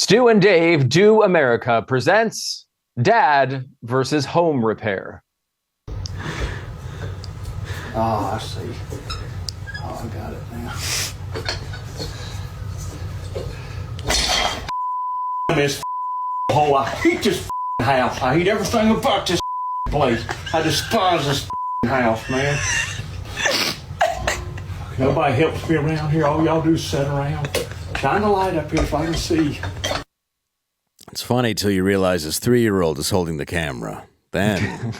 Stu and Dave Do America presents Dad versus Home Repair. Oh, I see. Oh, I got it now. This hole. I hate this house. I hate everything about this place. I despise this house, man. Nobody helps me around here. All y'all do is sit around. Shine the light up here if I can see. It's funny till you realize his 3-year-old is holding the camera. Then,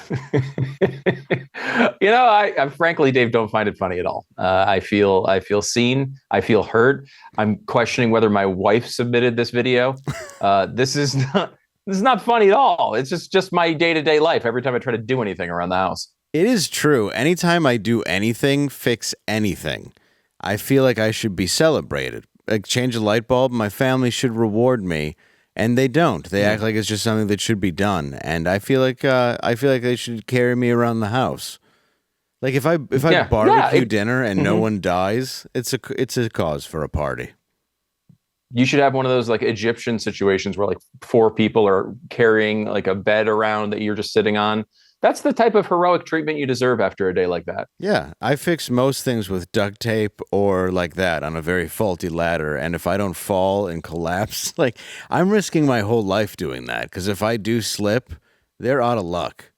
I frankly, Dave, don't find it funny at all. I feel seen. I feel hurt. I'm questioning whether my wife submitted this video. This is not funny at all. It's just my day-to-day life. Every time I try to do anything around the house. it is true. Anytime I do anything, fix anything, I feel like I should be celebrated. Like change a light bulb, my family should reward me. And they don't. They act like it's just something that should be done. And I feel like they should carry me around the house. Like if I barbecue dinner and no one dies, it's a cause for a party. You should have one of those like Egyptian situations where like 4 people are carrying like a bed around that you're just sitting on. That's the type of heroic treatment you deserve after a day like that. Yeah, I fix most things with duct tape or like that on a very faulty ladder. And if I don't fall and collapse, like I'm risking my whole life doing that. Because if I do slip, they're out of luck.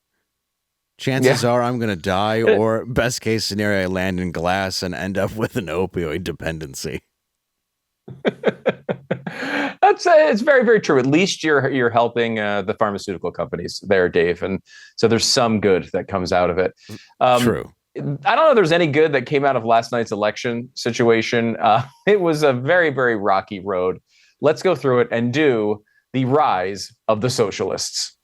Chances are I'm going to die, or best case scenario, I land in glass and end up with an opioid dependency. It's very, very true. At least you're helping the pharmaceutical companies there, Dave, and so there's some good that comes out of it. True. I don't know if there's any good that came out of last night's election situation. It was a very, very rocky road. Let's go through it and do the rise of the socialists.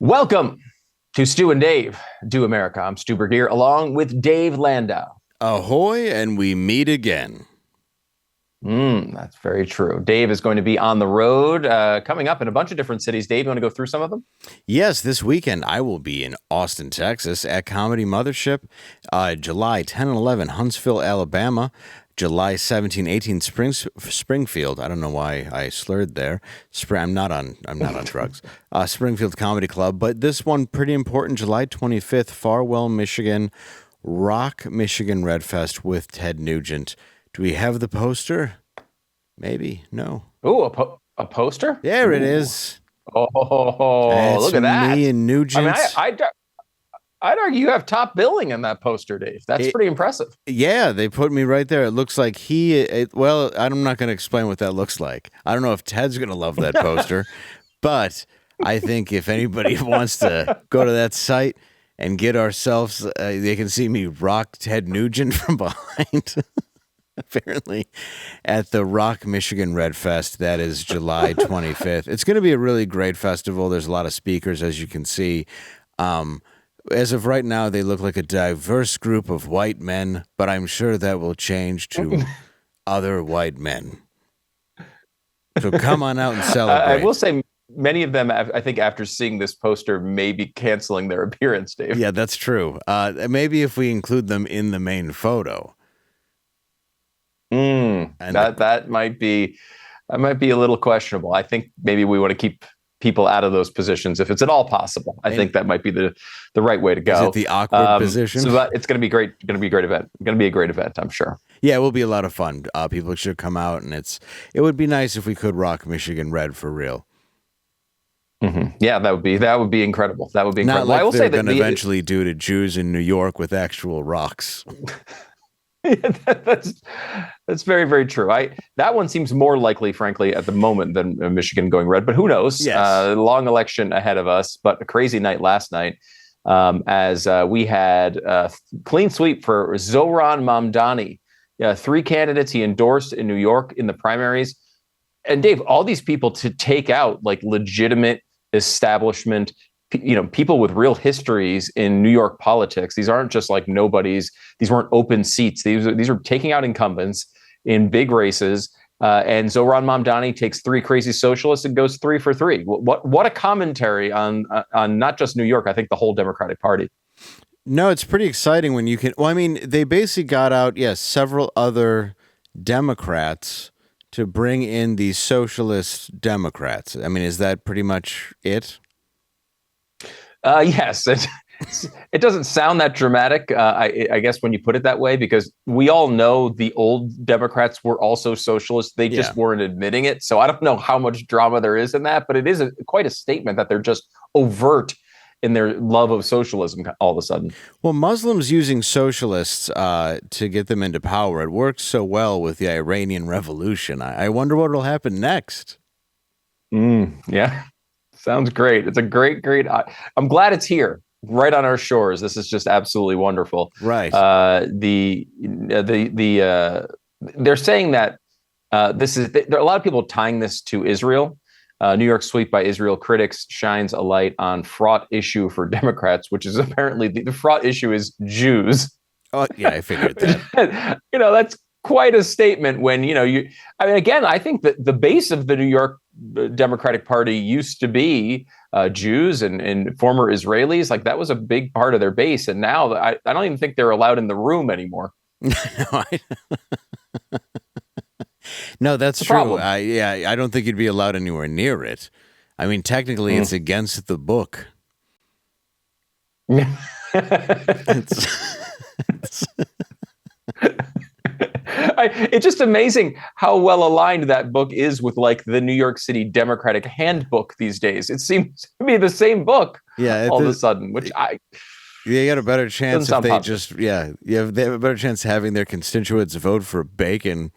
Welcome to Stu and Dave Do America. I'm Stu Burguiere along with Dave Landau. Ahoy, and we meet again. That's very true. Dave is going to be on the road coming up in a bunch of different cities. Dave, you want to go through some of them? Yes, this weekend I will be in Austin, Texas at Comedy Mothership. July 10 and 11, Huntsville, Alabama. July 17, 18, Springfield. I don't know why I slurred there. I'm not on drugs. Springfield Comedy Club. But this one, pretty important, July 25th, Farwell, Michigan. Rock, Michigan Red Fest with Ted Nugent. Do we have the poster? Maybe. No. Ooh, a poster? There it is. Oh, look at that. Me and Nugent. I mean, I'd argue you have top billing in that poster, Dave. That's pretty impressive. Yeah, they put me right there. It looks like well, I'm not going to explain what that looks like. I don't know if Ted's going to love that poster, but I think if anybody wants to go to that site and get ourselves, they can see me rock Ted Nugent from behind. Apparently, at the Rock Michigan Red Fest. That is July 25th. It's going to be a really great festival. There's a lot of speakers, as you can see. As of right now, they look like a diverse group of white men, but I'm sure that will change to other white men. So come on out and celebrate. I will say many of them, I think, after seeing this poster, may be canceling their appearance, Dave. Yeah, that's true. Maybe if we include them in the main photo. And that might be a little questionable. I think maybe we want to keep people out of those positions if it's at all possible. I think that might be the right way to go. Is it the awkward position? So it's going to be great. Going to be a great event. Going to be a great event, I'm sure. Yeah, it will be a lot of fun. People should come out, and it would be nice if we could rock Michigan red for real. Mm-hmm. Yeah, that would be incredible. That would be incredible. Not like I will they're say that going to eventually do to Jews in New York with actual rocks. Yeah, that's very, very true. That one seems more likely, frankly, at the moment than Michigan going red. But who knows? Yes. Long election ahead of us, but a crazy night last night as we had a clean sweep for Zohran Mamdani. 3 candidates he endorsed in New York in the primaries. And Dave, all these people to take out like legitimate establishment, people with real histories in New York politics. These aren't just like nobodies. These weren't open seats. These are taking out incumbents in big races And Zohran Mamdani takes 3 crazy socialists and goes 3 for 3. What a commentary on not just New York, I think the whole Democratic Party. No, it's pretty exciting when you can. Well, I mean, they basically got out, several other Democrats to bring in the socialist Democrats. I mean, is that pretty much it? Yes. It doesn't sound that dramatic, I guess, when you put it that way, because we all know the old Democrats were also socialists. They just weren't admitting it. So I don't know how much drama there is in that, but it is quite a statement that they're just overt in their love of socialism all of a sudden. Well, Muslims using socialists to get them into power, it worked so well with the Iranian Revolution. I wonder what will happen next. Yeah, sounds great. It's a great. I'm glad it's here, right on our shores. This is just absolutely wonderful. Right. They're saying that there are a lot of people tying this to Israel. New York sweep by Israel critics shines a light on fraught issue for Democrats, which is apparently the fraught issue is Jews. Oh, yeah, I figured that. That's quite a statement when, again, I think that the base of the New York Democratic Party used to be Jews and former Israelis. Like, that was a big part of their base. And now I don't even think they're allowed in the room anymore. No, that's true. I don't think you'd be allowed anywhere near it. I mean, technically, it's against the book. It's just amazing how well aligned that book is with like the New York City Democratic Handbook these days. It seems to be the same book all of a sudden, which they got a better chance if they just they have a better chance of having their constituents vote for bacon.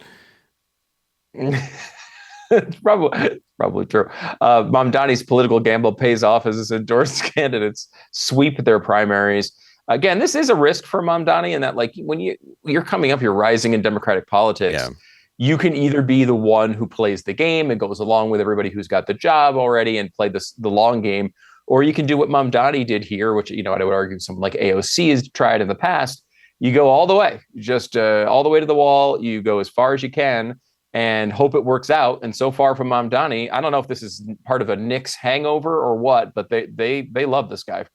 It's probably true. Mamdani's political gamble pays off as his endorsed candidates sweep their primaries. Again, this is a risk for Mamdani in that, like, when you're coming up, you're rising in Democratic politics. You can either be the one who plays the game and goes along with everybody who's got the job already and play the long game, or you can do what Mamdani did here, which, I would argue someone like AOC has tried in the past. You go all the way, just all the way to the wall. You go as far as you can and hope it works out. And so far from Mamdani, I don't know if this is part of a Knicks hangover or what, but they love this guy.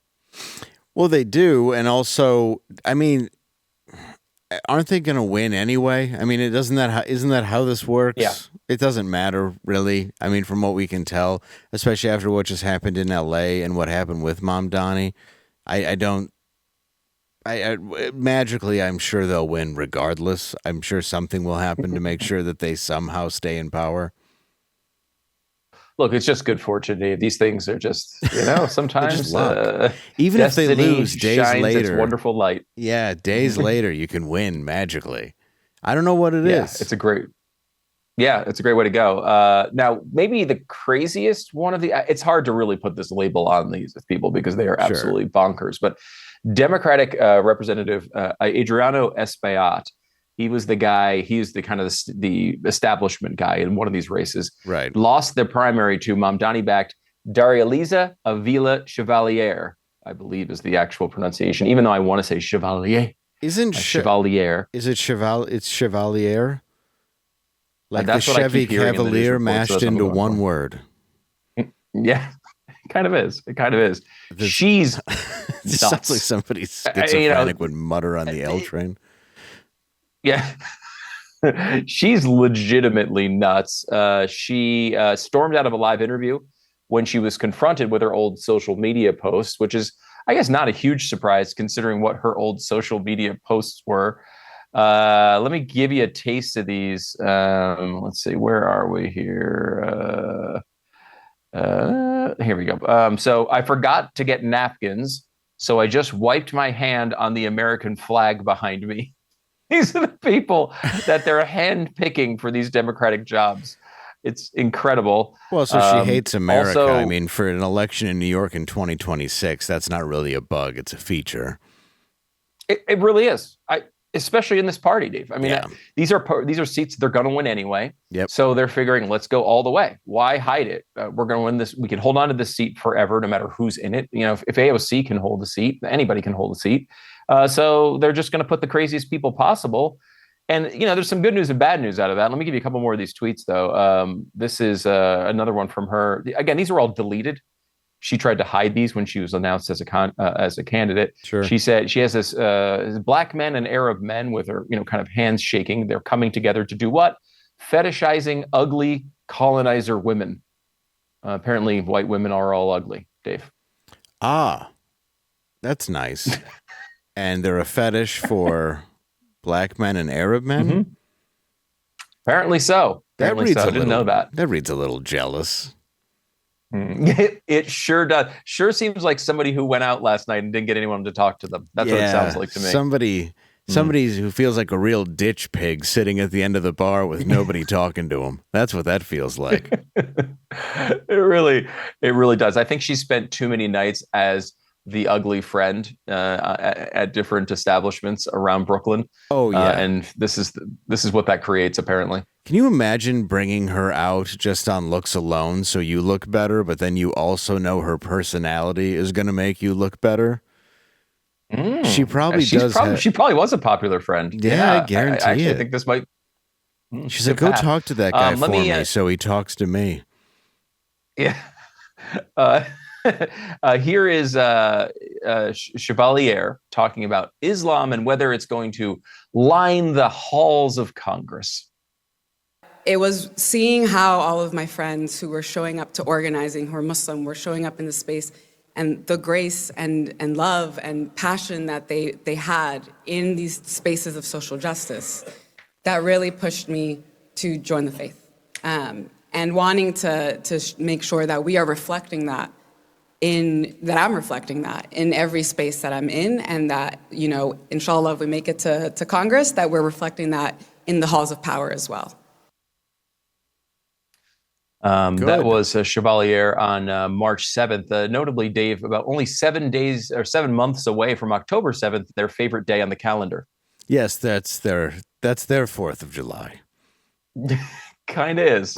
Well, they do. And also, I mean, aren't they going to win anyway? I mean, isn't that how this works? Yeah. It doesn't matter, really. I mean, from what we can tell, especially after what just happened in LA and what happened with Mamdani, magically, I'm sure they'll win regardless. I'm sure something will happen to make sure that they somehow stay in power. Look, it's just good fortune, Dave. These things are just, sometimes just luck. Even if they lose days later, its wonderful light. Yeah, days later, you can win magically. I don't know what it is. It's a great way to go. Now, maybe the craziest one of it's hard to really put this label on these people because they are absolutely bonkers, but Democratic Representative Adriano Espaillat, he was the guy. He's the kind of the establishment guy in one of these races. Right. Lost the primary to Mamdani-backed Daria-Liza Avila Chevalier, I believe is the actual pronunciation, even though I want to say Chevalier. Isn't Chevalier? Is it It's Chevalier? Like that's the what Chevy I keep hearing Cavalier in the mashed into one word. Yeah. It kind of is. She's it sounds like somebody schizophrenic would mutter on the L train. Yeah. She's legitimately nuts. She stormed out of a live interview when she was confronted with her old social media posts, which is, I guess, not a huge surprise considering what her old social media posts were. Let me give you a taste of these. Let's see, where are we here? Here we go. So I forgot to get napkins, so I just wiped my hand on the American flag behind me. These are the people that they're hand-picking for these Democratic jobs. It's incredible. Well, so she hates America. Also, I mean, for an election in New York in 2026, that's not really a bug. It's a feature. It really is. Especially in this party, Dave. I mean, these are seats they're going to win anyway. Yep. So they're figuring, let's go all the way. Why hide it? We're going to win this. We can hold on to this seat forever, no matter who's in it. If AOC can hold the seat, anybody can hold a seat. So they're just going to put the craziest people possible And, there's some good news and bad news out of that. Let me give you a couple more of these tweets, though. This is another one from her. Again, these are all deleted. She tried to hide these when she was announced as a candidate. Sure. She said she has this black men and Arab men with her, kind of hands shaking. They're coming together to do what? Fetishizing ugly colonizer women. Apparently, white women are all ugly, Dave. Ah, that's nice. And they're a fetish for black men and Arab men? Mm-hmm. Apparently so. Apparently so. I didn't know that. That reads a little jealous. It sure does. Sure seems like somebody who went out last night and didn't get anyone to talk to them. That's what it sounds like to me. Somebody who feels like a real ditch pig sitting at the end of the bar with nobody talking to him. That's what that feels like. It really does. I think she spent too many nights as the ugly friend at different establishments around Brooklyn. Oh yeah, and this is what that creates apparently. Can you imagine bringing her out just on looks alone so you look better, but then you also know her personality is going to make you look better? She probably does. She probably was a popular friend. Yeah, I guarantee I actually it. think this might. She's like, go talk to that guy for me, so he talks to me. Yeah. Here is Chevalier talking about Islam and whether it's going to line the halls of Congress. It was seeing how all of my friends who were showing up to organizing, who are Muslim, were showing up in the space, and the grace and love and passion that they had in these spaces of social justice, that really pushed me to join the faith. And wanting to make sure that we are reflecting that, I'm reflecting that in every space that I'm in, and that, inshallah, if we make it to Congress, that we're reflecting that in the halls of power as well. That was Chevalier on March 7th. Notably, Dave, about only 7 days or 7 months away from October 7th, their favorite day on the calendar. Yes, that's their 4th of July. Kind of is.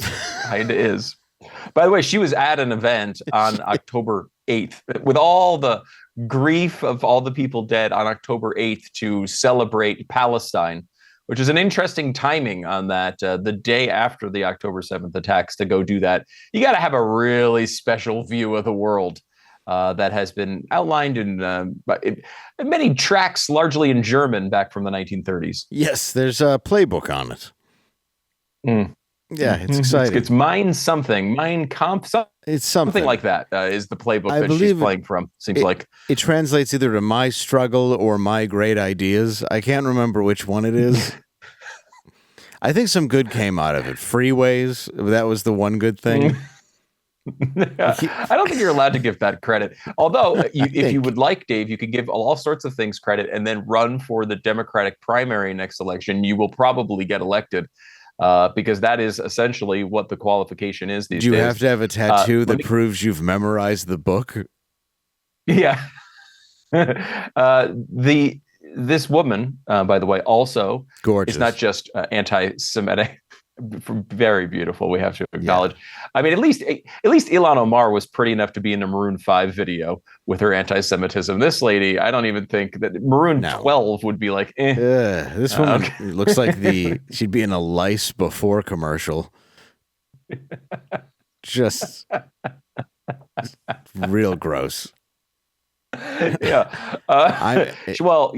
By the way, she was at an event on October 8th with all the grief of all the people dead on October 8th to celebrate Palestine, which is an interesting timing on that, the day after the October 7th attacks to go do that. You got to have a really special view of the world that has been outlined in many tracts, largely in German, back from the 1930s. Yes, there's a playbook on it. Yeah, it's exciting. It's Mein Kampf. It's something like that is the playbook that she's playing from. Seems like it translates either to My Struggle or My Great Ideas. I can't remember which one it is. I think some good came out of it. Freeways, that was the one good thing. I don't think you're allowed to give that credit. Although, if you would like, Dave, you could give all sorts of things credit and then run for the Democratic primary next election. You will probably get elected. Because that is essentially what the qualification is these days. Do you have to have a tattoo that proves you've memorized the book? Yeah. This woman, by the way, also gorgeous. Is not just anti-Semitic. Very beautiful, we have to acknowledge. Yeah. I mean, at least Ilhan Omar was pretty enough to be in a Maroon 5 video with her anti-Semitism. This lady, I don't even think that Maroon 12 would be like, eh. This woman looks like she'd be in a Lice Before commercial. Just real gross. Yeah. Well,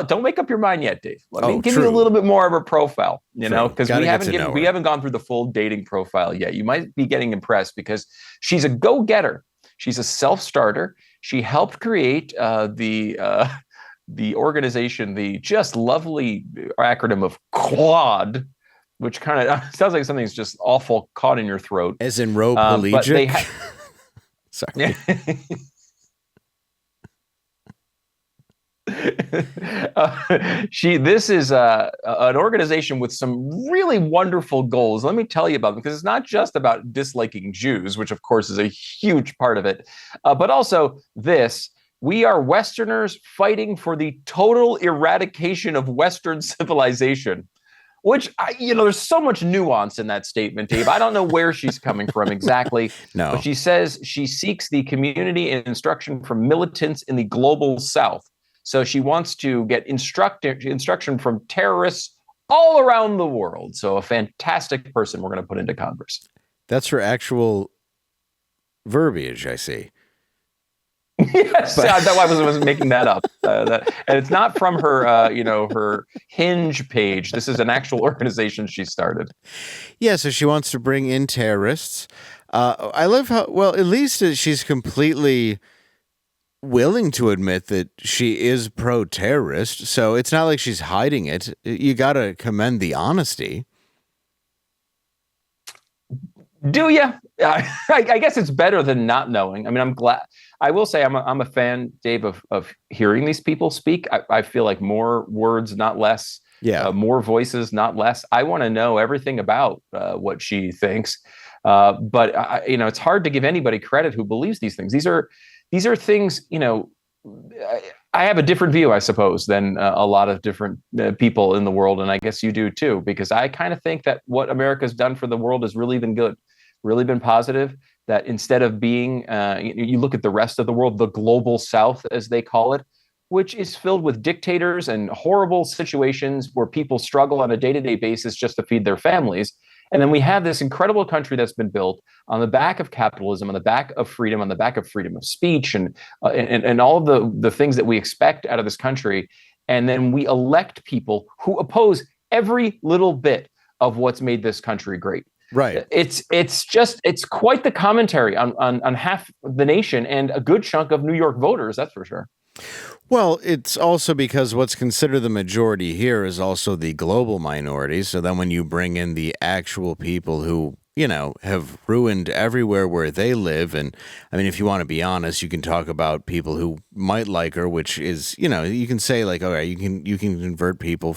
don't make up your mind yet, Dave. Let me give you a little bit more of her profile, because we haven't gone through the full dating profile yet. You might be getting impressed because she's a go-getter. She's a self-starter. She helped create the organization, the just lovely acronym of QUAD, which kind of sounds like something's just awful caught in your throat. As in row pelagic? Sorry. This is an organization with some really wonderful goals. Let me tell you about them, because it's not just about disliking Jews, which of course is a huge part of it, but also this. We are Westerners fighting for the total eradication of Western civilization, which, there's so much nuance in that statement, Dave. I don't know where she's coming from exactly. No. But she says she seeks the community and instruction from militants in the global South. So she wants to get instruction from terrorists all around the world. So a fantastic person we're going to put into Congress. That's her actual verbiage, I see. Yes, I wasn't making that up. And it's not from her, her Hinge page. This is an actual organization she started. Yeah, so she wants to bring in terrorists. I love how, well, at least she's completely willing to admit that she is pro-terrorist. So it's not like she's hiding it. You got to commend the honesty. Do you? I guess it's better than not knowing. I mean, I'm glad. I will say I'm a fan, Dave, of hearing these people speak. I feel like more words, not less. Yeah. More voices, not less. I want to know everything about what she thinks. But it's hard to give anybody credit who believes these things. These are things. I have a different view, I suppose, than a lot of different people in the world, and I guess you do too. Because I kind of think that what America's done for the world has really been good, really been positive. That instead of being, you look at the rest of the world, the global South, as they call it, which is filled with dictators and horrible situations where people struggle on a day-to-day basis just to feed their families. And then we have this incredible country that's been built on the back of capitalism, on the back of freedom, on the back of freedom of speech, and all of the things that we expect out of this country. And then we elect people who oppose every little bit of what's made this country great. Right. It's quite the commentary on half the nation and a good chunk of New York voters, that's for sure. Well, it's also because what's considered the majority here is also the global minority. So then when you bring in the actual people who, have ruined everywhere where they live. And I mean, if you want to be honest, you can talk about people who might like her, which is, you can say like, okay, you can convert people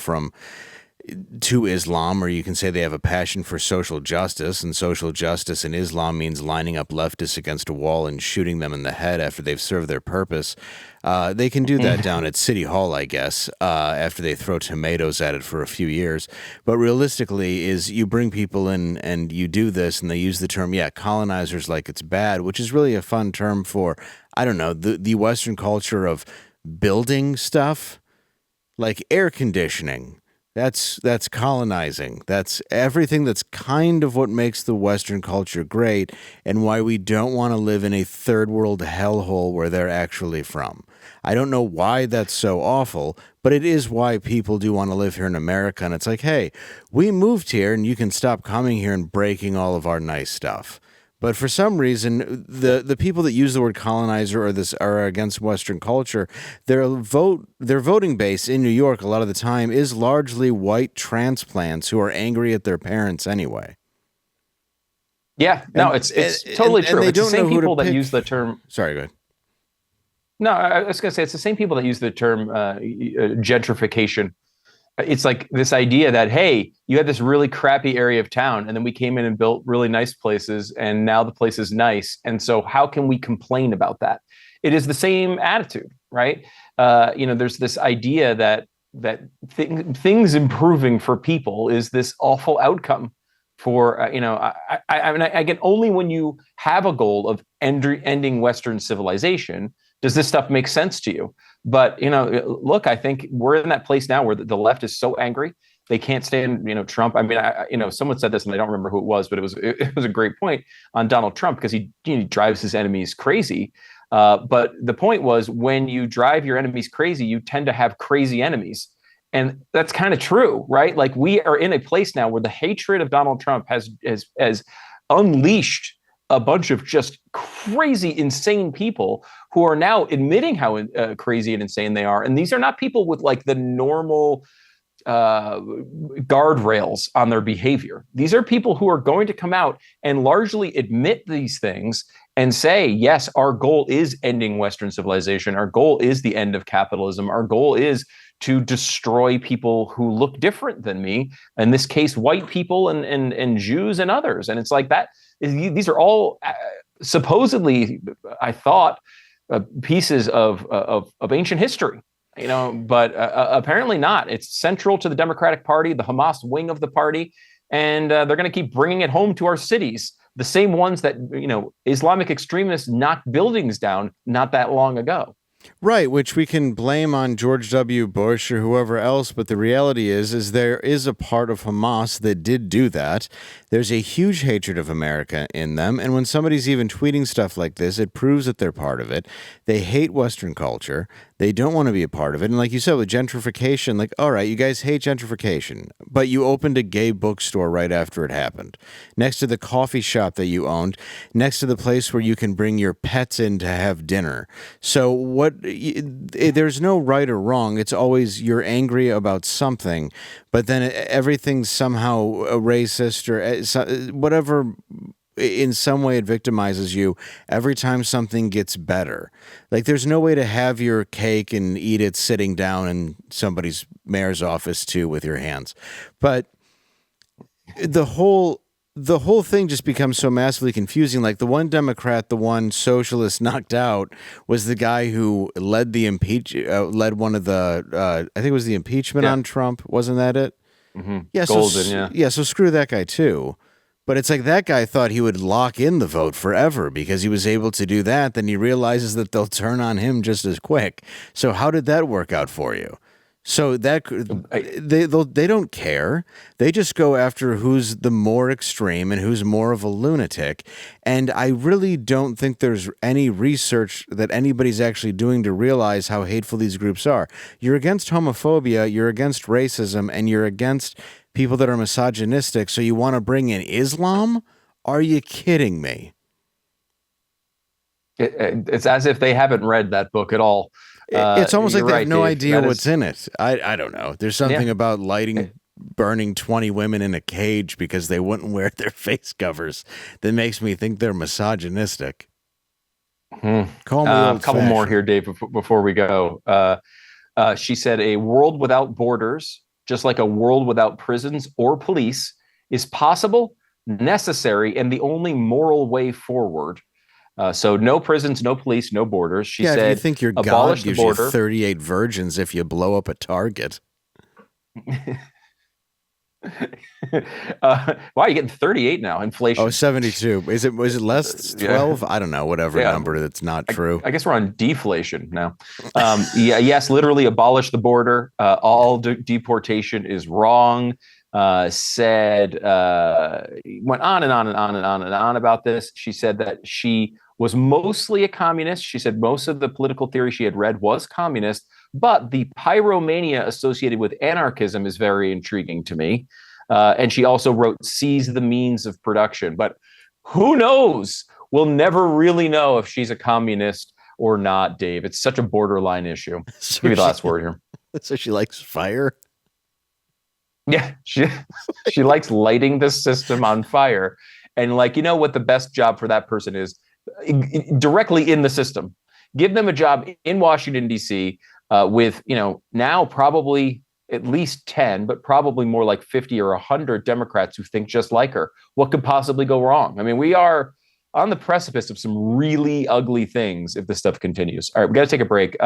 to Islam, or you can say they have a passion for social justice, and social justice in Islam means lining up leftists against a wall and shooting them in the head after they've served their purpose. They can do that down at City Hall, I guess, after they throw tomatoes at it for a few years. But realistically, is you bring people in and you do this, and they use the term, colonizers, like it's bad, which is really a fun term for, I don't know, the Western culture of building stuff, like air conditioning. That's colonizing. That's everything that's kind of what makes the Western culture great and why we don't want to live in a third world hellhole where they're actually from. I don't know why that's so awful, but it is why people do want to live here in America. And it's like, hey, we moved here and you can stop coming here and breaking all of our nice stuff. But for some reason, the people that use the word colonizer are against Western culture. Their voting base in New York a lot of the time is largely white transplants who are angry at their parents anyway. Yeah, no, it's totally true. And it's the same people that use the term. Sorry, go ahead. No, I was going to say it's the same people that use the term gentrification. It's like this idea that, hey, you had this really crappy area of town, and then we came in and built really nice places, and now the place is nice. And so how can we complain about that? It is the same attitude, right? There's this idea that things improving for people is this awful outcome for, I mean, again, only when you have a goal of ending Western civilization does this stuff make sense to you. But, look, I think we're in that place now where the left is so angry. They can't stand, Trump. I mean, someone said this and I don't remember who it was, but it was a great point on Donald Trump because he drives his enemies crazy. But the point was, when you drive your enemies crazy, you tend to have crazy enemies. And that's kind of true, right? Like, we are in a place now where the hatred of Donald Trump has unleashed a bunch of just crazy, insane people who are now admitting how crazy and insane they are. And these are not people with like the normal guardrails on their behavior. These are people who are going to come out and largely admit these things and say, yes, our goal is ending Western civilization. Our goal is the end of capitalism. Our goal is to destroy people who look different than me. In this case, white people and Jews and others. And it's like that. These are all supposedly, I thought, pieces of ancient history, but apparently not. It's central to the Democratic Party, the Hamas wing of the party, and they're going to keep bringing it home to our cities. The same ones that, Islamic extremists knocked buildings down not that long ago. Right, which we can blame on George W. Bush or whoever else, but the reality is there is a part of Hamas that did do that. There's a huge hatred of America in them, and when somebody's even tweeting stuff like this, it proves that they're part of it. They hate Western culture. They don't want to be a part of it. And like you said, with gentrification, like, all right, you guys hate gentrification, but you opened a gay bookstore right after it happened, next to the coffee shop that you owned, next to the place where you can bring your pets in to have dinner. So there's no right or wrong. It's always you're angry about something, but then everything's somehow a racist or whatever. In some way, it victimizes you every time something gets better. Like, there's no way to have your cake and eat it sitting down in somebody's mayor's office too with your hands. But the whole thing just becomes so massively confusing. Like, the one Democrat, the one socialist knocked out was the guy who led led one of the I think it was the impeachment on Trump. Wasn't that it? Mm-hmm. Yeah. Golden, So screw that guy too. But it's like that guy thought he would lock in the vote forever because he was able to do that. Then he realizes that they'll turn on him just as quick. So how did that work out for you? So that they don't care. They just go after who's the more extreme and who's more of a lunatic. And I really don't think there's any research that anybody's actually doing to realize how hateful these groups are. You're against homophobia, you're against racism, and you're against people that are misogynistic. So you want to bring in Islam? Are you kidding me? It's as if they haven't read that book at all. It's almost like they have no Dave. idea what's in it. I don't know. There's something about burning 20 women in a cage because they wouldn't wear their face covers that makes me think they're misogynistic. Call me a couple more here, Dave, before we go. She said, a world without borders, just like a world without prisons or police, is possible, necessary, and the only moral way forward. So no prisons, no police, no borders. She said, if you think your God gives you 38 virgins if you blow up a target. Wow, you're getting 38 now. Inflation. Oh, 72. Was it less 12? I don't know. Whatever number that's not true. I guess we're on deflation now. Yes, literally abolish the border. All deportation is wrong. Went on and on and on and on and on about this. She said that she was mostly a communist. She said most of the political theory she had read was communist, but the pyromania associated with anarchism is very intriguing to me. And she also wrote, seize the means of production. But who knows? We'll never really know if she's a communist or not, Dave. It's such a borderline issue. So Give me the last word here. So she likes fire? Yeah, she likes lighting the system on fire. And like, you know what the best job for that person is? Directly in the system. Give them a job in Washington, D.C. With, now probably at least 10, but probably more like 50 or 100 Democrats who think just like her. What could possibly go wrong? I mean, we are on the precipice of some really ugly things if this stuff continues. All right, we got to take a break.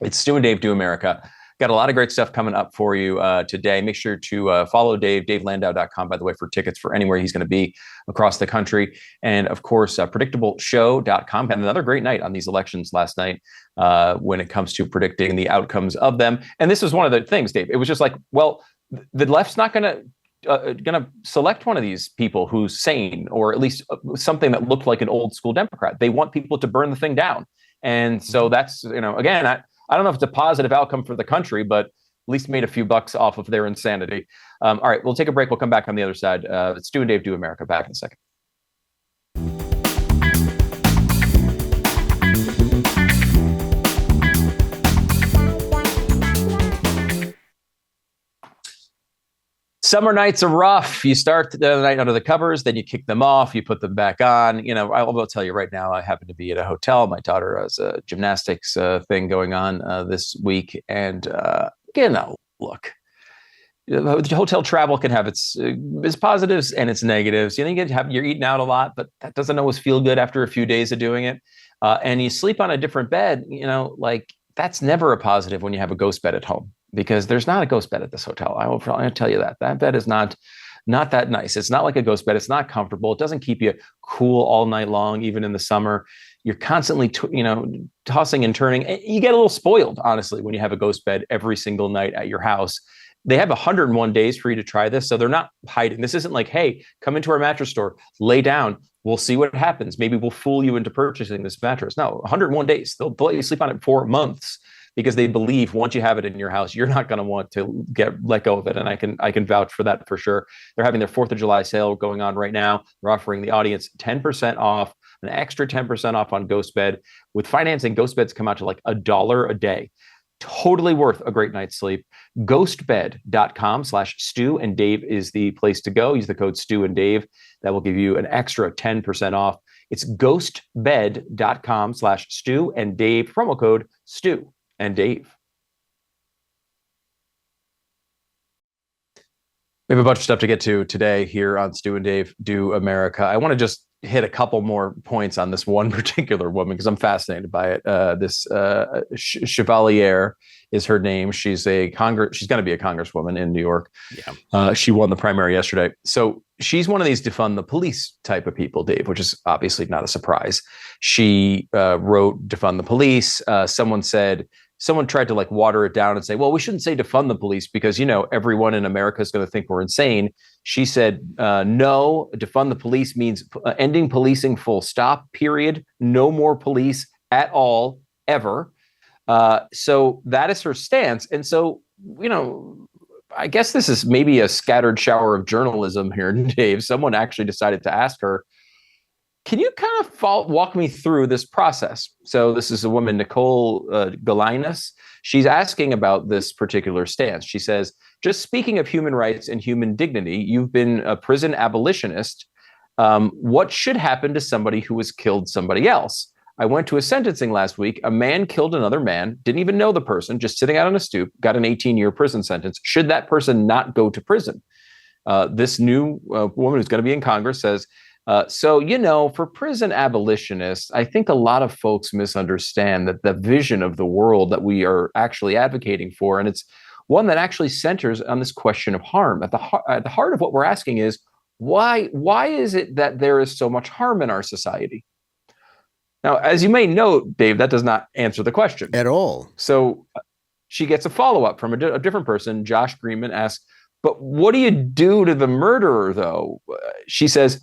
It's Stu and Dave Do America. Got a lot of great stuff coming up for you today. Make sure to follow Dave, DaveLandau.com, by the way, for tickets for anywhere he's going to be across the country. And of course, PredictableShow.com. Had another great night on these elections last night when it comes to predicting the outcomes of them. And this was one of the things, Dave. It was just like, well, the left's not going to select one of these people who's sane, or at least something that looked like an old school Democrat. They want people to burn the thing down. And so that's, again, I don't know if it's a positive outcome for the country, but at least made a few bucks off of their insanity. All right, we'll take a break. We'll come back on the other side. It's Stu and Dave Do America. Back in a second. Summer nights are rough. You start the night under the covers, then you kick them off, you put them back on. I will tell you right now, I happen to be at a hotel. My daughter has a gymnastics thing going on this week. And, look, the hotel travel can have its positives and its negatives. You're eating out a lot, but that doesn't always feel good after a few days of doing it. And you sleep on a different bed, that's never a positive when you have a ghost bed at home, because there's not a ghost bed at this hotel. I'll tell you that. That bed is not not that nice. It's not like a ghost bed. It's not comfortable. It doesn't keep you cool all night long, even in the summer. You're constantly, tossing and turning. You get a little spoiled, honestly, when you have a ghost bed every single night at your house. They have 101 days for you to try this. So they're not hiding. This isn't like, hey, come into our mattress store, lay down. We'll see what happens. Maybe we'll fool you into purchasing this mattress. No, 101 days. They'll let you sleep on it for months because they believe once you have it in your house, you're not going to want to let go of it. And I can vouch for that for sure. They're having their 4th of July sale going on right now. They're offering the audience 10% off, an extra 10% off on GhostBed. With financing, GhostBeds come out to like $1 a day. Totally worth a great night's sleep. GhostBed.com/Stu and Dave is the place to go. Use the code Stu and Dave. That will give you an extra 10% off. It's GhostBed.com/Stu and Dave. Promo code Stu and Dave. We have a bunch of stuff to get to today here on Stu and Dave Do America. I want to just hit a couple more points on this one particular woman because I'm fascinated by it. This Chevalier is her name. She's going to be a congresswoman in New York. Yeah. She won the primary yesterday. So she's one of these defund the police type of people, Dave, which is obviously not a surprise. She wrote defund the police. Someone tried to water it down and say, well, we shouldn't say defund the police because, everyone in America is going to think we're insane. She said, no, defund the police means ending policing full stop, period. No more police at all, ever. So that is her stance. And so, I guess this is maybe a scattered shower of journalism here, Dave. Someone actually decided to ask her, can you kind of walk me through this process? So this is a woman, Nicole Galinas. She's asking about this particular stance. She says, just speaking of human rights and human dignity, you've been a prison abolitionist. What should happen to somebody who has killed somebody else? I went to a sentencing last week. A man killed another man, didn't even know the person, just sitting out on a stoop, got an 18-year prison sentence. Should that person not go to prison? This new woman who's going to be in Congress says, for prison abolitionists, I think a lot of folks misunderstand that the vision of the world that we are actually advocating for, and it's one that actually centers on this question of harm. At the heart of what we're asking is, why is it that there is so much harm in our society? Now, as you may note, Dave, that does not answer the question. At all. So she gets a follow-up from a different person. Josh Greenman asks, but what do you do to the murderer, though? She says,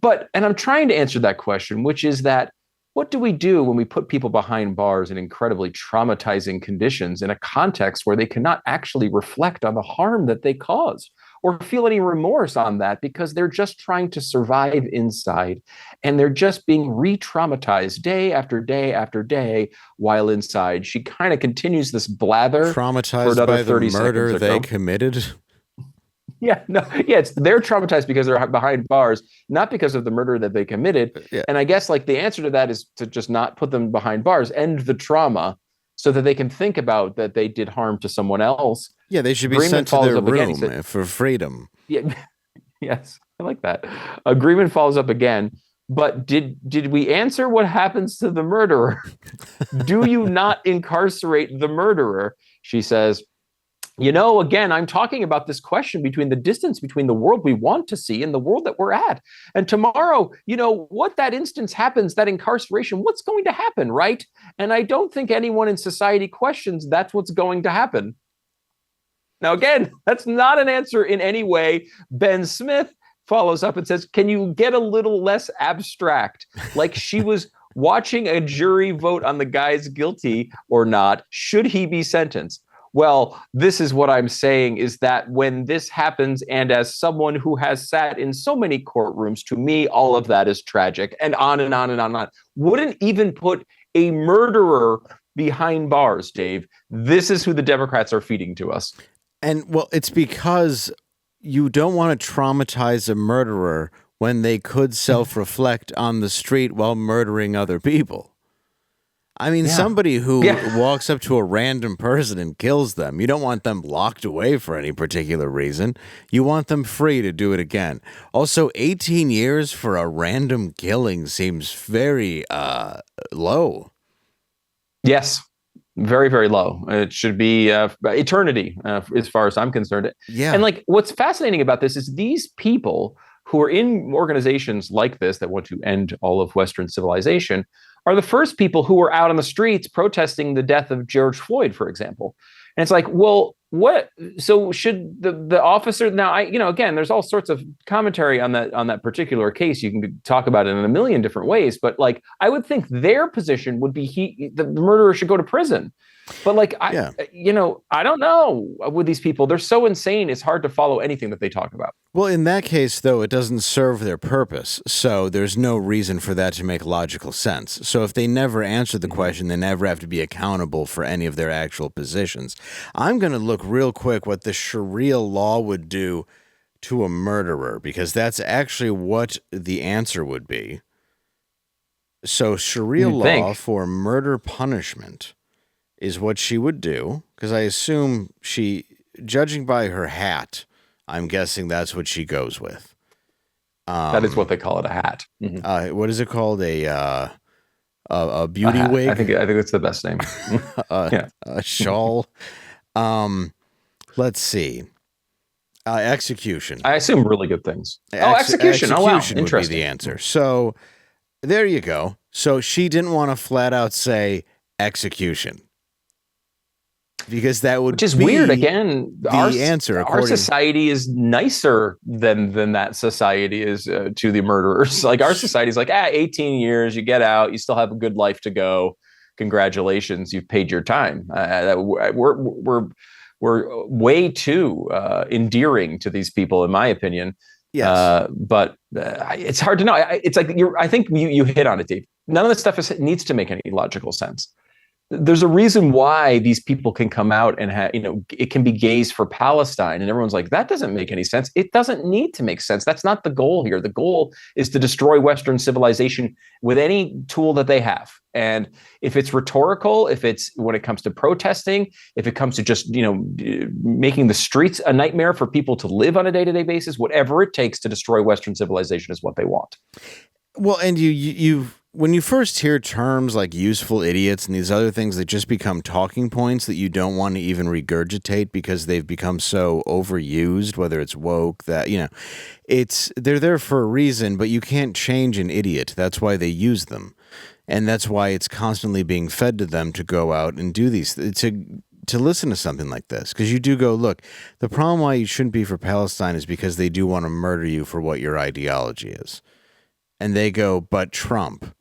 and I'm trying to answer that question, which is that what do we do when we put people behind bars in incredibly traumatizing conditions in a context where they cannot actually reflect on the harm that they caused or feel any remorse on that because they're just trying to survive inside and they're just being re-traumatized day after day after day while inside? She kind of continues this blather. Traumatized by the murder they committed? They're traumatized because they're behind bars, not because of the murder that they committed. Yeah. And I guess the answer to that is to just not put them behind bars, end the trauma so that they can think about that they did harm to someone else. Yeah, they should be sent to their room for freedom. Yeah, yes, I like that. Agreement follows up again. But did we answer what happens to the murderer? Do you not incarcerate the murderer? She says, again, I'm talking about this question between the distance between the world we want to see and the world that we're at. And tomorrow, what that instance happens, that incarceration, what's going to happen, right? And I don't think anyone in society questions that's what's going to happen. Now, again, that's not an answer in any way. Ben Smith follows up and says, can you get a little less abstract? Like she was watching a jury vote on the guy's guilty or not. Should he be sentenced? Well, this is what I'm saying is that when this happens, and as someone who has sat in so many courtrooms, to me, all of that is tragic, and on and on and on and on. Wouldn't even put a murderer behind bars, Dave. This is who the Democrats are feeding to us. And well, it's because you don't want to traumatize a murderer when they could self-reflect on the street while murdering other people. I mean, somebody who walks up to a random person and kills them, you don't want them locked away for any particular reason. You want them free to do it again. Also, 18 years for a random killing seems very low. Yes. very, very low. It should be eternity, as far as I'm concerned. Yeah. And like, what's fascinating about this is these people who are in organizations like this that want to end all of Western civilization are the first people who were out on the streets protesting the death of George Floyd, for example. And it's like, well, what? So should the officer now? Again, there's all sorts of commentary on that particular case. You can talk about it in a million different ways, but like, I would think their position would be the murderer should go to prison. But like, I don't know with these people. They're so insane. It's hard to follow anything that they talk about. Well, in that case, though, it doesn't serve their purpose. So there's no reason for that to make logical sense. So if they never answer the question, they never have to be accountable for any of their actual positions. I'm going to look real quick what the Sharia law would do to a murderer, because that's actually what the answer would be. So Sharia law for murder punishment is what she would do, because I assume judging by her hat, I'm guessing that's what she goes with. That is what they call it, a hat. Mm-hmm. What is it called? A beauty wig? I think that's the best name. A shawl. Let's see. Execution. I assume really good things. Execution. Oh, wow. Interesting. Would be the answer. So there you go. So she didn't want to flat out say execution, because that would which is be weird. Again, the answer. Our society is nicer than that society is to the murderers. Like, our society is like, 18 years, you get out, you still have a good life to go. Congratulations, you've paid your time. We're way too endearing to these people, in my opinion. Yes. But it's hard to know. It's like I think you hit on it, Dave. None of this stuff needs to make any logical sense. There's a reason why these people can come out and it can be gays for Palestine, and everyone's like, that doesn't make any sense. It doesn't need to make sense. That's not the goal here. The goal is to destroy Western civilization with any tool that they have. And if it's rhetorical, if it's when it comes to protesting, if it comes to just, making the streets a nightmare for people to live on a day-to-day basis, whatever it takes to destroy Western civilization is what they want. Well, and you when you first hear terms like useful idiots and these other things that just become talking points that you don't want to even regurgitate because they've become so overused, whether it's woke, that, they're there for a reason, but you can't change an idiot. That's why they use them. And that's why it's constantly being fed to them to go out and do these, to listen to something like this. Because you do go, look, the problem why you shouldn't be for Palestine is because they do want to murder you for what your ideology is. And they go, but Trump.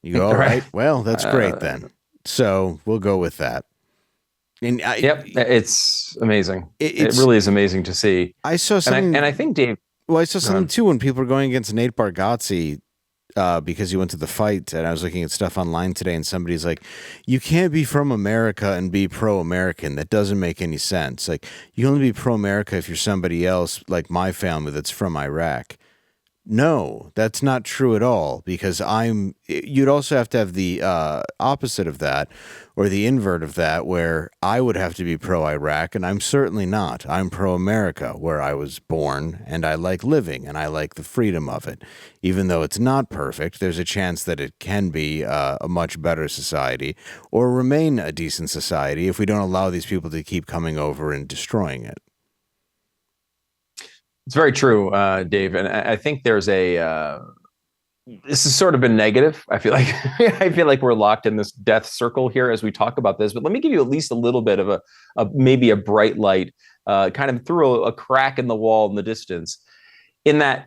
You go, all right, well, that's great then. So we'll go with that. And it's amazing. It really is amazing to see. I saw something, and I think Dave. Well, I saw something too when people were going against Nate Bargatze because he went to the fight, and I was looking at stuff online today, and somebody's like, "You can't be from America and be pro-American. That doesn't make any sense. Like, you can only be pro-America if you're somebody else, like my family that's from Iraq." No, that's not true at all, because you'd also have to have the opposite of that, or the invert of that, where I would have to be pro-Iraq, and I'm certainly not. I'm pro-America, where I was born, and I like living, and I like the freedom of it. Even though it's not perfect, there's a chance that it can be a much better society, or remain a decent society if we don't allow these people to keep coming over and destroying it. It's very true, Dave, and I think there's this has sort of been negative. I feel like we're locked in this death circle here as we talk about this. But let me give you at least a little bit of maybe a bright light, kind of through a crack in the wall in the distance. In that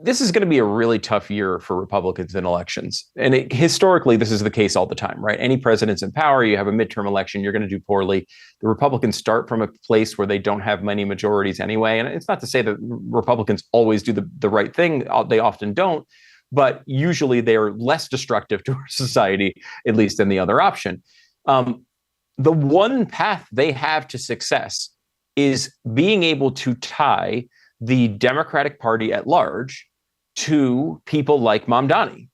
this is going to be a really tough year for Republicans in elections. And historically, this is the case all the time, right? Any president's in power, you have a midterm election, you're going to do poorly. The Republicans start from a place where they don't have many majorities anyway. And it's not to say that Republicans always do the right thing. They often don't. But usually they are less destructive to our society, at least than the other option. The one path they have to success is being able to tie the Democratic Party at large to people like Mamdani.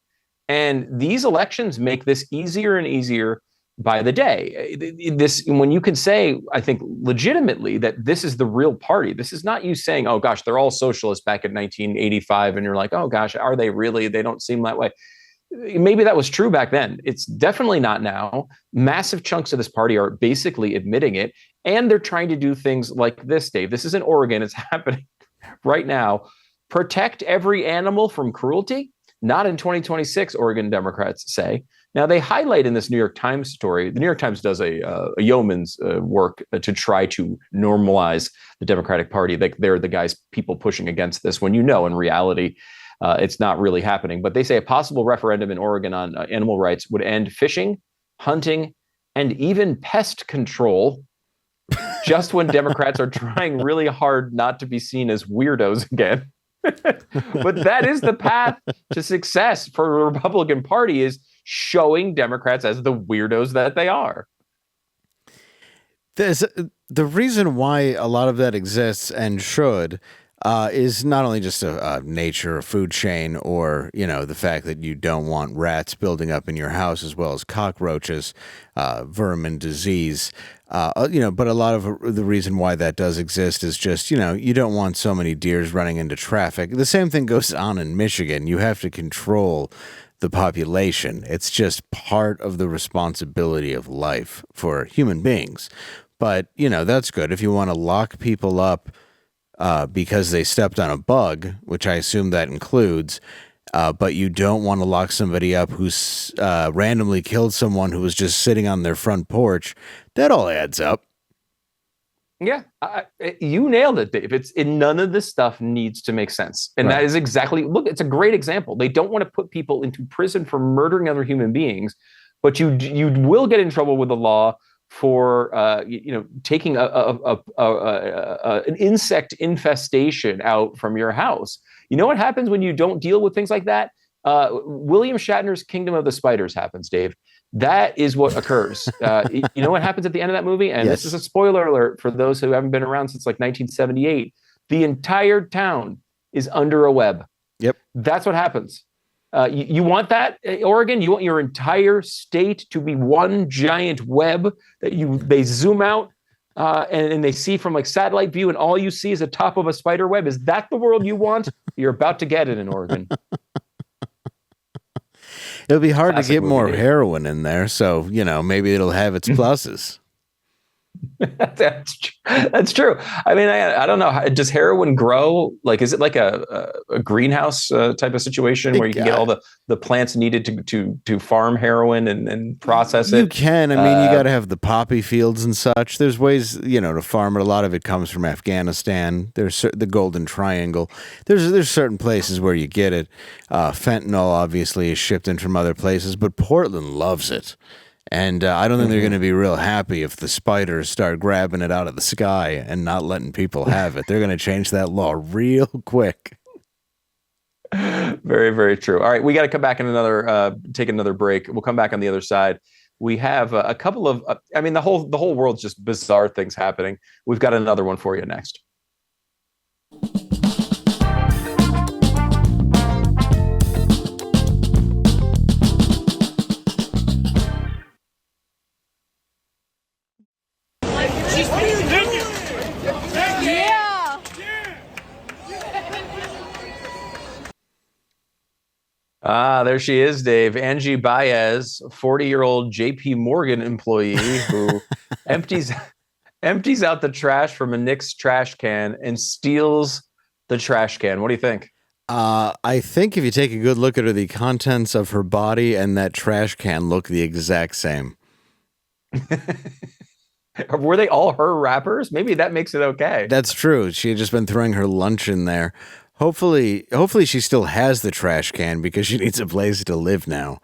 And these elections make this easier and easier by the day. When you can say, I think legitimately, that this is the real party. This is not you saying, oh gosh, they're all socialists back in 1985. And you're like, oh gosh, are they really? They don't seem that way. maybe that was true back then. It's definitely not now. Massive chunks of this party are basically admitting it. And they're trying to do things like this, Dave. This is in Oregon. It's happening right now. Protect every animal from cruelty. Not in 2026, Oregon Democrats say. Now, they highlight in this New York Times story, the New York Times does a yeoman's work to try to normalize the Democratic Party. They're the guys, people pushing against this, when in reality, it's not really happening. But they say a possible referendum in Oregon on animal rights would end fishing, hunting, and even pest control, just when Democrats are trying really hard not to be seen as weirdos again. But that is the path to success for the Republican Party, is showing Democrats as the weirdos that they are. The reason why a lot of that exists and should is not only just a nature, a food chain, or, the fact that you don't want rats building up in your house, as well as cockroaches, vermin, disease. But a lot of the reason why that does exist is just, you don't want so many deers running into traffic. The same thing goes on in Michigan. You have to control the population. It's just part of the responsibility of life for human beings. But, that's good. If you want to lock people up because they stepped on a bug, which I assume that includes, but you don't want to lock somebody up who's randomly killed someone who was just sitting on their front porch, that all adds up. Yeah, you nailed it, Dave. None of this stuff needs to make sense. And Right. That is exactly, look, it's a great example. They don't want to put people into prison for murdering other human beings, but you will get in trouble with the law for taking an insect infestation out from your house. You know what happens when you don't deal with things like that? William Shatner's Kingdom of the Spiders happens, Dave. That is what occurs. You know what happens at the end of that movie? And Yes. This is a spoiler alert for those who haven't been around since like 1978. The entire town is under a web. Yep. That's what happens. You want that, Oregon? You want your entire state to be one giant web that they zoom out and they see from like satellite view, and all you see is the top of a spider web? Is that the world you want? You're about to get it in Oregon. It'll be hard Classic to get movie, more Dave. heroin in there, so, maybe it'll have its pluses. That's true. I mean, I don't know. Does heroin grow? Like, is it like a greenhouse type of situation where you can get all the plants needed to farm heroin and process it? You can. I mean, you got to have the poppy fields and such. There's ways, to farm it. A lot of it comes from Afghanistan. There's the Golden Triangle. There's certain places where you get it. Fentanyl, obviously, is shipped in from other places, but Portland loves it. And I don't think they're going to be real happy if the spiders start grabbing it out of the sky and not letting people have it. They're going to change that law real quick. Very, very true. All right, we got to come back and take another break. We'll come back on the other side. We have a couple of, the whole world's just bizarre things happening. We've got another one for you next. Yeah. There she is, Dave. Angie Baez, 40-year-old JPMorgan employee who empties out the trash from a Knicks trash can and steals the trash can. What do you think? I think if you take a good look at her, the contents of her body and that trash can look the exact same. Were they all her wrappers? Maybe that makes it okay. That's true. She had just been throwing her lunch in there. Hopefully she still has the trash can because she needs a place to live now.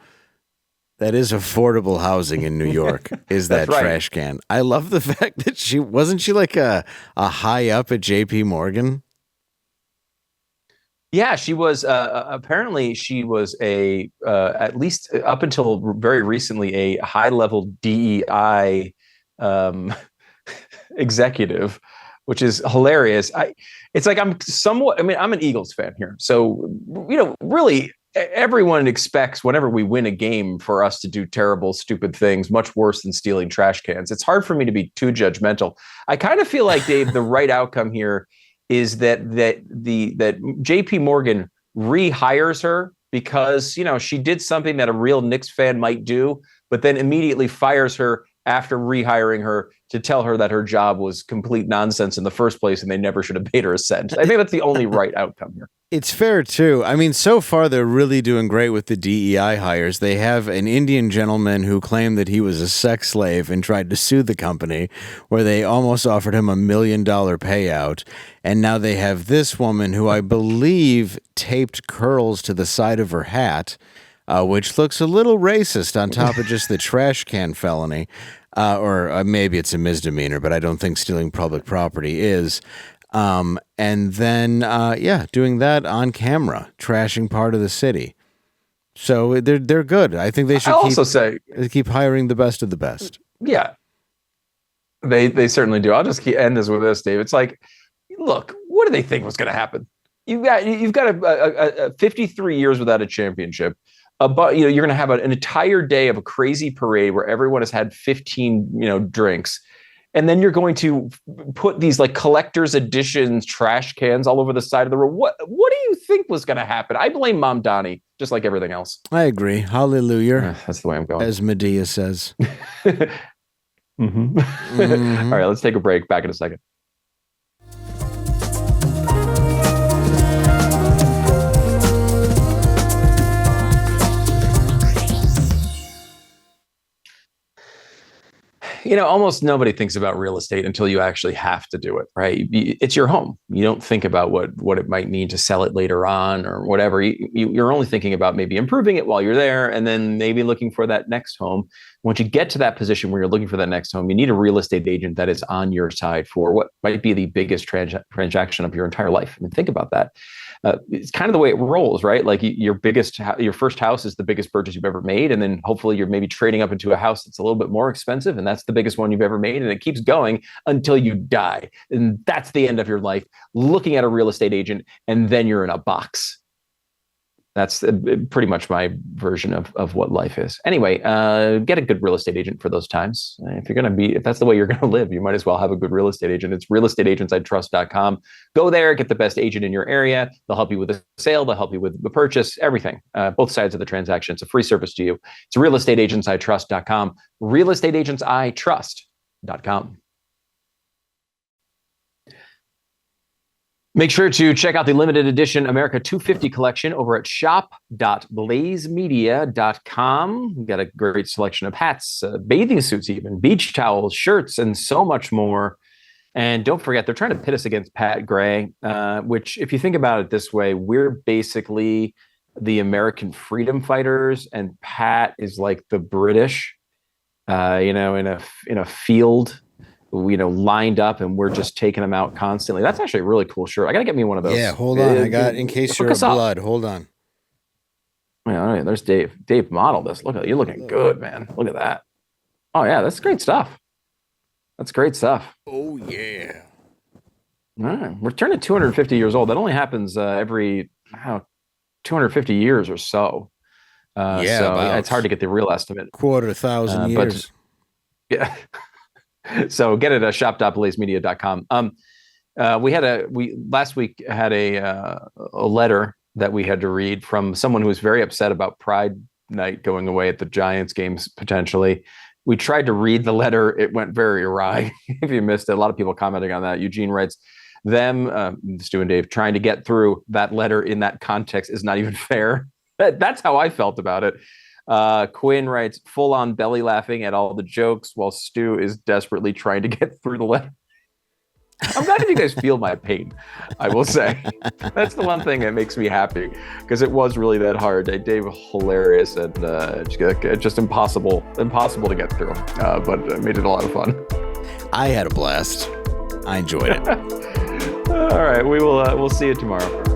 That is affordable housing in New York, is that That's right. trash can. I love the fact that she like a high up at JPMorgan. Yeah, she was apparently she was at least up until very recently a high-level DEI executive, which is hilarious. It's like I'm an Eagles fan here. So, really everyone expects whenever we win a game for us to do terrible, stupid things, much worse than stealing trash cans. It's hard for me to be too judgmental. I kind of feel like, Dave, the right outcome here is that JP Morgan rehires her because, she did something that a real Knicks fan might do, but then immediately fires her after rehiring her to tell her that her job was complete nonsense in the first place and they never should have paid her a cent. I think that's the only right outcome here. It's fair, too. I mean, so far, they're really doing great with the DEI hires. They have an Indian gentleman who claimed that he was a sex slave and tried to sue the company, where they almost offered him $1 million payout. And now they have this woman who I believe taped curls to the side of her hat, which looks a little racist on top of just the trash can felony. Or maybe it's a misdemeanor, but I don't think stealing public property is. And then, doing that on camera, trashing part of the city. So they're good. I think they should keep hiring the best of the best. Yeah, they certainly do. I'll just end this with this, Dave. It's like, look, what do they think was going to happen? You've got a 53 years without a championship. But you're going to have an entire day of a crazy parade where everyone has had 15 drinks. And then you're going to put these like collector's editions trash cans all over the side of the road. What do you think was going to happen? I blame Mamdani, just like everything else. I agree. Hallelujah. That's the way I'm going. As Medea says. Mm-hmm. All right, let's take a break. Back in a second. Almost nobody thinks about real estate until you actually have to do it, right? It's your home. You don't think about what it might mean to sell it later on or whatever. You're only thinking about maybe improving it while you're there and then maybe looking for that next home. Once you get to that position where you're looking for that next home, you need a real estate agent that is on your side for what might be the biggest transaction of your entire life. I mean, think about that. It's kind of the way it rolls, right? Like your first house is the biggest purchase you've ever made. And then hopefully you're maybe trading up into a house that's a little bit more expensive. And that's the biggest one you've ever made. And it keeps going until you die. And that's the end of your life, looking at a real estate agent. And then you're in a box. That's pretty much my version of what life is. Anyway, get a good real estate agent for those times. If that's the way you're going to live, you might as well have a good real estate agent. It's realestateagentsitrust.com. Go there, get the best agent in your area. They'll help you with a sale. They'll help you with the purchase, everything, both sides of the transaction. It's a free service to you. It's realestateagentsitrust.com, realestateagentsitrust.com. Make sure to check out the limited edition America 250 collection over at shop.blazemedia.com. We've got a great selection of hats, bathing suits even, beach towels, shirts, and so much more. And don't forget, they're trying to pit us against Pat Gray, which, if you think about it this way, we're basically the American freedom fighters, and Pat is like the British, in a field, lined up, and we're just taking them out constantly. That's actually a really cool shirt. I got to get me one of those. Yeah, hold on. I got, in case you're blood, hold on. Yeah, all right, there's Dave. Dave modeled this. Look at you're looking good, man. Look at that. Oh yeah, that's great stuff. That's great stuff. Oh yeah. All right, we're turning 250 years old. That only happens every 250 years or so. So it's hard to get the real estimate. 250,000 years. But, yeah. So get it at shop.blazemedia.com. We last week had a letter that we had to read from someone who was very upset about Pride Night going away at the Giants games potentially. We tried to read the letter. It went very awry. If you missed it, a lot of people commenting on that. Eugene writes, Stu and Dave, trying to get through that letter in that context is not even fair. That's how I felt about it. Quinn writes, full on belly laughing at all the jokes while Stu is desperately trying to get through the letter. I'm glad if you guys feel my pain, I will say. That's the one thing that makes me happy, because it was really that hard. Dave was hilarious and just impossible to get through, but it made it a lot of fun. I had a blast. I enjoyed it. All right, we'll see you tomorrow.